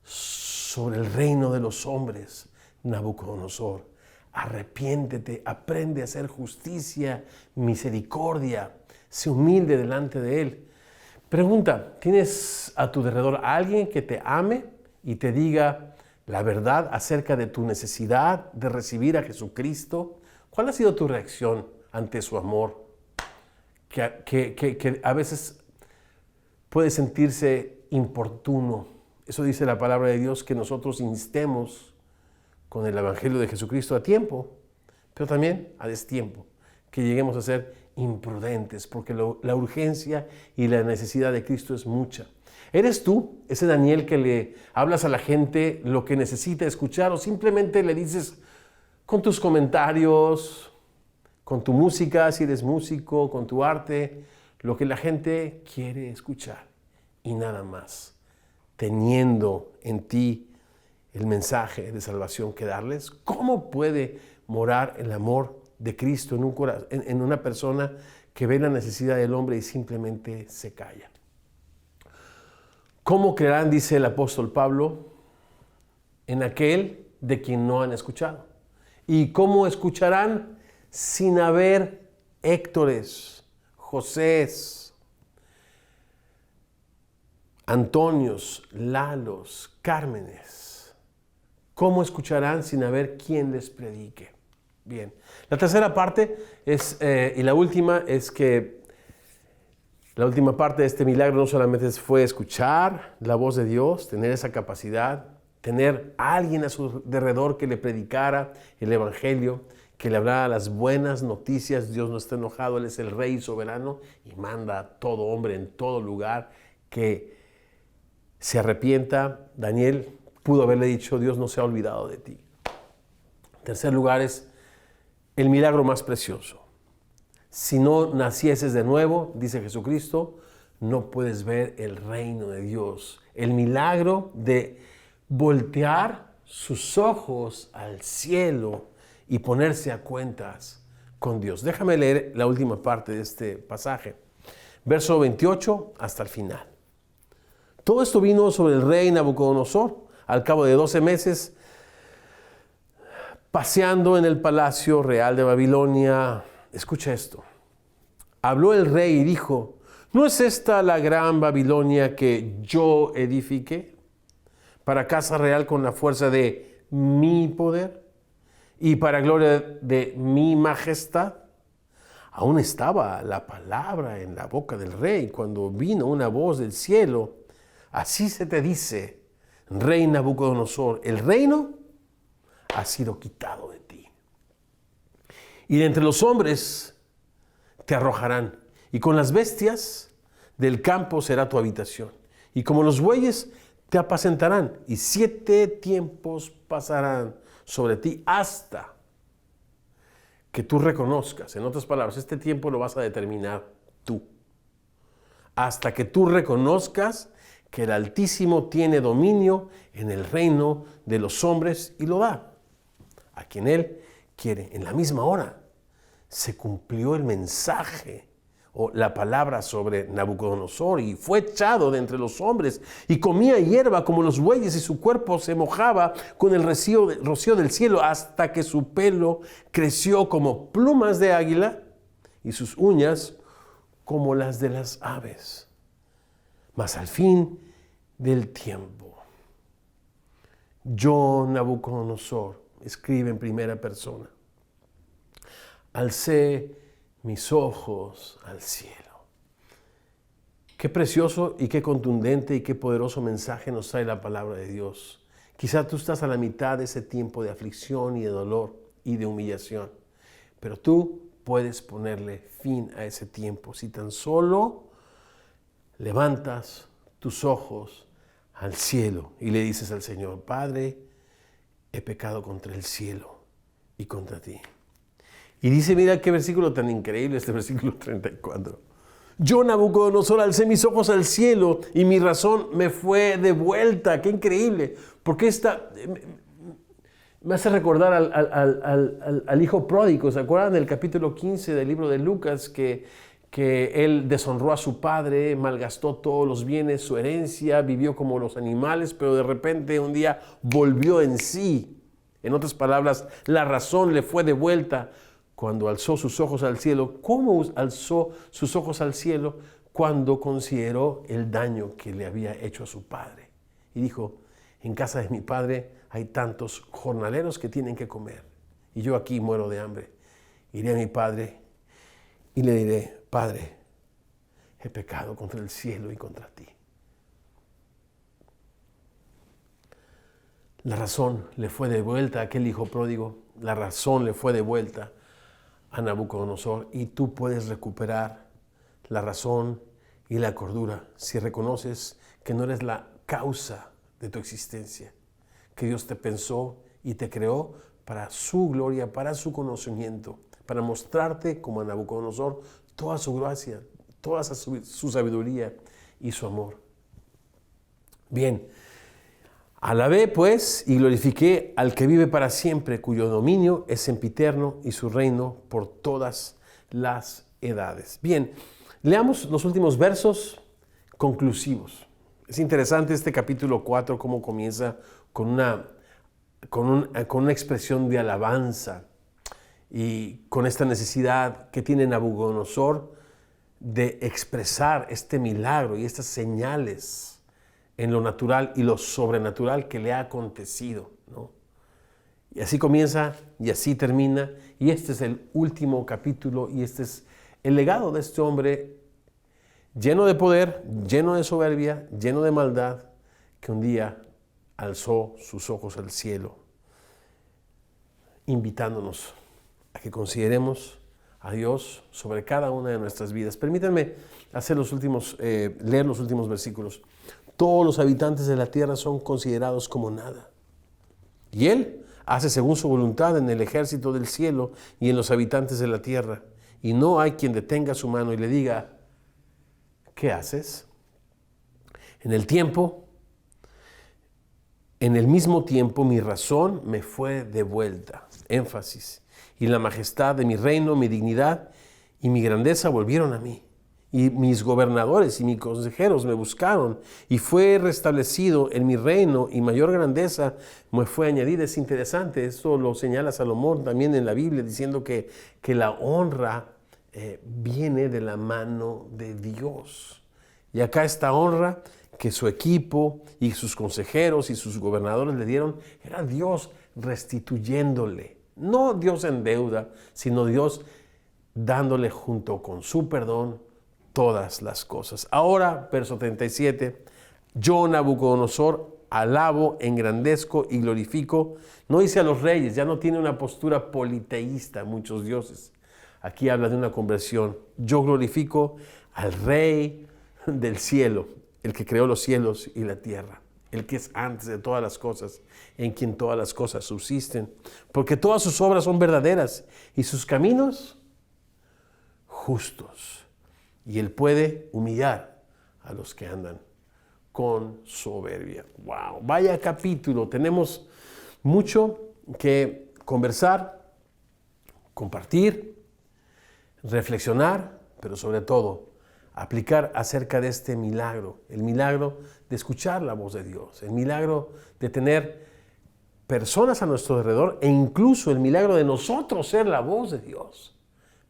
sobre el reino de los hombres. Nabucodonosor, arrepiéntete, aprende a hacer justicia, misericordia, sé humilde delante de él. Pregunta, ¿tienes a tu alrededor a alguien que te ame y te diga la verdad acerca de tu necesidad de recibir a Jesucristo? ¿Cuál ha sido tu reacción ante su amor? Que a veces puede sentirse importuno. Eso dice la palabra de Dios, que nosotros instemos con el Evangelio de Jesucristo a tiempo, pero también a destiempo, que lleguemos a ser imprudentes, porque la urgencia y la necesidad de Cristo es mucha. ¿Eres tú ese Daniel que le hablas a la gente lo que necesita escuchar o simplemente le dices con tus comentarios, con tu música, si eres músico, con tu arte, lo que la gente quiere escuchar y nada más, teniendo en ti el mensaje de salvación que darles? ¿Cómo puede morar el amor de Cristo en una persona que ve la necesidad del hombre y simplemente se calla? ¿Cómo creerán, dice el apóstol Pablo, en aquel de quien no han escuchado? ¿Y cómo escucharán sin haber Héctores, Josés, Antonios, Lalos, Cármenes? ¿cómo escucharán sin haber quien les predique? Bien, la tercera parte es, y la última es que la última parte de este milagro no solamente fue escuchar la voz de Dios, tener esa capacidad, tener a alguien a su alrededor que le predicara el evangelio, que le hablara las buenas noticias. Dios no está enojado, Él es el Rey soberano y manda a todo hombre en todo lugar que se arrepienta. Daniel pudo haberle dicho: Dios no se ha olvidado de ti. En tercer lugar es el milagro más precioso. Si no nacieses de nuevo, dice Jesucristo, no puedes ver el reino de Dios. El milagro de voltear sus ojos al cielo y ponerse a cuentas con Dios. Déjame leer la última parte de este pasaje, verso 28 hasta el final. Todo esto vino sobre el rey Nabucodonosor al cabo de 12 meses, paseando en el palacio real de Babilonia. Escucha esto. Habló el rey y dijo: ¿no es esta la gran Babilonia que yo edifiqué para casa real con la fuerza de mi poder y para gloria de mi majestad? Aún estaba la palabra en la boca del rey cuando vino una voz del cielo: así se te dice, rey Nabucodonosor, el reino ha sido quitado de ti. Y de entre los hombres te arrojarán, y con las bestias del campo será tu habitación. Y como los bueyes te apacentarán, y 7 tiempos pasarán sobre ti hasta que tú reconozcas. En otras palabras, este tiempo lo vas a determinar tú. Hasta que tú reconozcas que el Altísimo tiene dominio en el reino de los hombres y lo da a quien Él quiere. En la misma hora se cumplió el mensaje o la palabra sobre Nabucodonosor y fue echado de entre los hombres y comía hierba como los bueyes y su cuerpo se mojaba con el rocío del cielo hasta que su pelo creció como plumas de águila y sus uñas como las de las aves. Mas al fin del tiempo, yo, Nabucodonosor, escribe en primera persona, alcé mis ojos al cielo. Qué precioso y qué contundente y qué poderoso mensaje nos trae la palabra de Dios. Quizá tú estás a la mitad de ese tiempo de aflicción y de dolor y de humillación, pero tú puedes ponerle fin a ese tiempo si tan solo levantas tus ojos al cielo y le dices al Señor: Padre, he pecado contra el cielo y contra ti. Y dice, mira qué versículo tan increíble, este versículo 34. Yo, Nabucodonosor, alcé mis ojos al cielo y mi razón me fue devuelta. Qué increíble. Porque me hace recordar al hijo pródigo. ¿Se acuerdan del capítulo 15 del libro de Lucas? Que él deshonró a su padre, malgastó todos los bienes, su herencia, vivió como los animales, pero de repente un día volvió en sí. En otras palabras, la razón le fue devuelta cuando alzó sus ojos al cielo. ¿Cómo alzó sus ojos al cielo? Cuando consideró el daño que le había hecho a su padre. Y dijo: en casa de mi padre hay tantos jornaleros que tienen que comer, y yo aquí muero de hambre. Iré a mi padre y le diré: Padre, he pecado contra el cielo y contra ti. La razón le fue devuelta a aquel hijo pródigo. La razón le fue devuelta a Nabucodonosor, y tú puedes recuperar la razón y la cordura si reconoces que no eres la causa de tu existencia, que Dios te pensó y te creó para su gloria, para su conocimiento, para mostrarte como a Nabucodonosor toda su gracia, toda su sabiduría y su amor. Bien, alabé pues y glorifiqué al que vive para siempre, cuyo dominio es sempiterno y su reino por todas las edades. Bien, leamos los últimos versos conclusivos. Es interesante este capítulo 4, cómo comienza con una expresión de alabanza y con esta necesidad que tiene Nabucodonosor de expresar este milagro y estas señales en lo natural y lo sobrenatural que le ha acontecido, ¿no? Y así comienza y así termina. Y este es el último capítulo y este es el legado de este hombre lleno de poder, lleno de soberbia, lleno de maldad, que un día alzó sus ojos al cielo, invitándonos a que consideremos a Dios sobre cada una de nuestras vidas. Permítanme hacer leer los últimos versículos. Todos los habitantes de la tierra son considerados como nada. Y Él hace según su voluntad en el ejército del cielo y en los habitantes de la tierra. Y no hay quien detenga su mano y le diga, ¿qué haces? En el mismo tiempo mi razón me fue devuelta. Énfasis. Y la majestad de mi reino, mi dignidad y mi grandeza volvieron a mí. Y mis gobernadores y mis consejeros me buscaron y fue restablecido en mi reino y mayor grandeza me fue añadida. Es interesante, esto lo señala Salomón también en la Biblia, diciendo que la honra viene de la mano de Dios. Y acá esta honra que su equipo y sus consejeros y sus gobernadores le dieron, era Dios restituyéndole. No Dios en deuda, sino Dios dándole junto con su perdón todas las cosas. Ahora, verso 37, yo, Nabucodonosor, alabo, engrandezco y glorifico. No dice a los reyes, ya no tiene una postura politeísta, muchos dioses. Aquí habla de una conversión. Yo glorifico al Rey del cielo, el que creó los cielos y la tierra, el que es antes de todas las cosas, en quien todas las cosas subsisten, porque todas sus obras son verdaderas y sus caminos justos. Y Él puede humillar a los que andan con soberbia. ¡Wow! Vaya capítulo. Tenemos mucho que conversar, compartir, reflexionar, pero sobre todo aplicar acerca de este milagro. El milagro de escuchar la voz de Dios. El milagro de tener personas a nuestro alrededor e incluso el milagro de nosotros ser la voz de Dios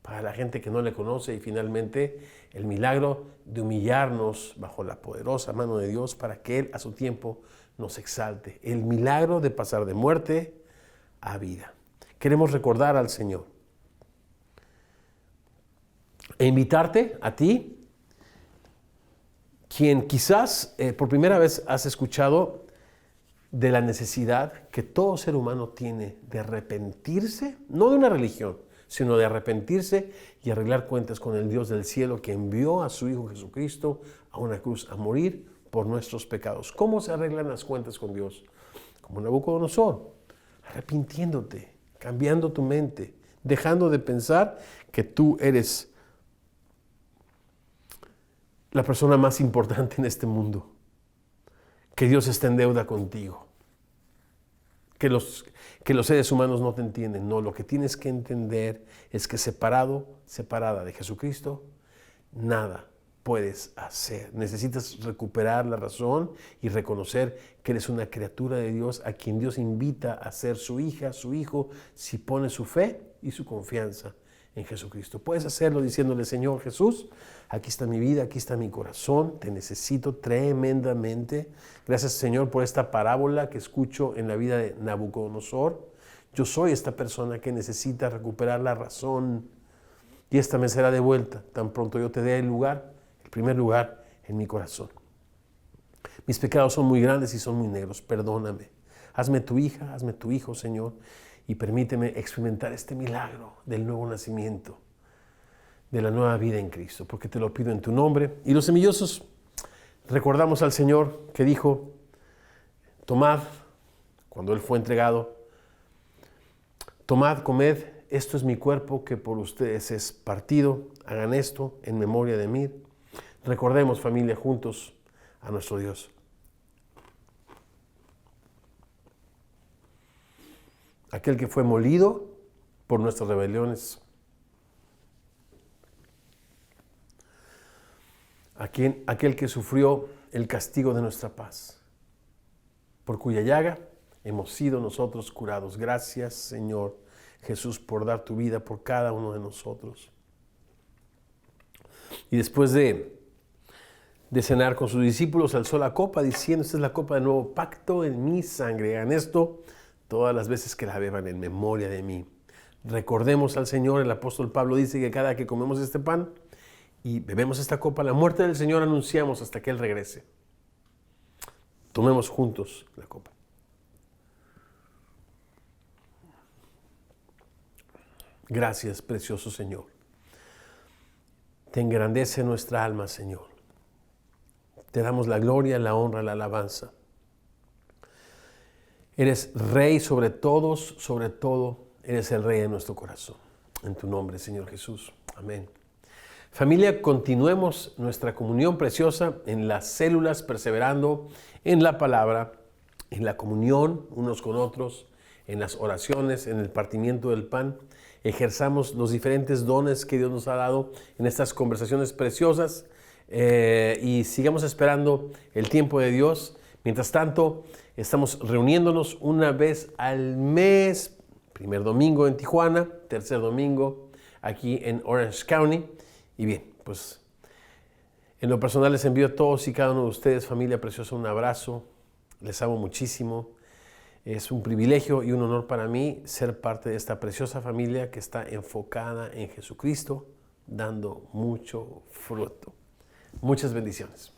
para la gente que no le conoce, y finalmente el milagro de humillarnos bajo la poderosa mano de Dios para que Él a su tiempo nos exalte. El milagro de pasar de muerte a vida. Queremos recordar al Señor e invitarte a ti, quien quizás por primera vez has escuchado de la necesidad que todo ser humano tiene de arrepentirse, no de una religión, sino de arrepentirse y arreglar cuentas con el Dios del cielo que envió a su Hijo Jesucristo a una cruz a morir por nuestros pecados. ¿Cómo se arreglan las cuentas con Dios? Como Nabucodonosor, arrepintiéndote, cambiando tu mente, dejando de pensar que tú eres la persona más importante en este mundo, que Dios está en deuda contigo, que los seres humanos no te entienden. No, lo que tienes que entender es que separada de Jesucristo, nada puedes hacer. Necesitas recuperar la razón y reconocer que eres una criatura de Dios a quien Dios invita a ser su hija, su hijo, si pone su fe y su confianza en Jesucristo. Puedes hacerlo diciéndole: Señor Jesús, aquí está mi vida, aquí está mi corazón, te necesito tremendamente. Gracias, Señor, por esta parábola que escucho en la vida de Nabucodonosor. Yo soy esta persona que necesita recuperar la razón y esta me será devuelta tan pronto yo te dé el primer lugar en mi corazón. Mis pecados son muy grandes y son muy negros, perdóname. Hazme tu hija, hazme tu hijo, Señor, y permíteme experimentar este milagro del nuevo nacimiento, de la nueva vida en Cristo, porque te lo pido en tu nombre. Y los semillosos recordamos al Señor que dijo: tomad, cuando Él fue entregado, tomad, comed, esto es mi cuerpo que por ustedes es partido, hagan esto en memoria de mí. Recordemos, familia, juntos a nuestro Dios. Aquel que fue molido por nuestras rebeliones, aquel que sufrió el castigo de nuestra paz, por cuya llaga hemos sido nosotros curados. Gracias, Señor Jesús, por dar tu vida por cada uno de nosotros. Y después de cenar con sus discípulos, alzó la copa diciendo: esta es la copa del nuevo pacto en mi sangre. Hagan esto todas las veces que la beban en memoria de mí. Recordemos al Señor. El apóstol Pablo dice que cada que comemos este pan y bebemos esta copa, la muerte del Señor anunciamos hasta que Él regrese. Tomemos juntos la copa. Gracias, precioso Señor. Te engrandece nuestra alma, Señor. Te damos la gloria, la honra, la alabanza. Eres Rey sobre todos, sobre todo, eres el Rey de nuestro corazón. En tu nombre, Señor Jesús. Amén. Familia, continuemos nuestra comunión preciosa en las células, perseverando en la palabra, en la comunión unos con otros, en las oraciones, en el partimiento del pan. Ejerzamos los diferentes dones que Dios nos ha dado en estas conversaciones preciosas y sigamos esperando el tiempo de Dios. Mientras tanto, estamos reuniéndonos una vez al mes, primer domingo en Tijuana, tercer domingo aquí en Orange County. Y bien, pues en lo personal les envío a todos y cada uno de ustedes, familia preciosa, un abrazo. Les amo muchísimo. Es un privilegio y un honor para mí ser parte de esta preciosa familia que está enfocada en Jesucristo, dando mucho fruto. Muchas bendiciones.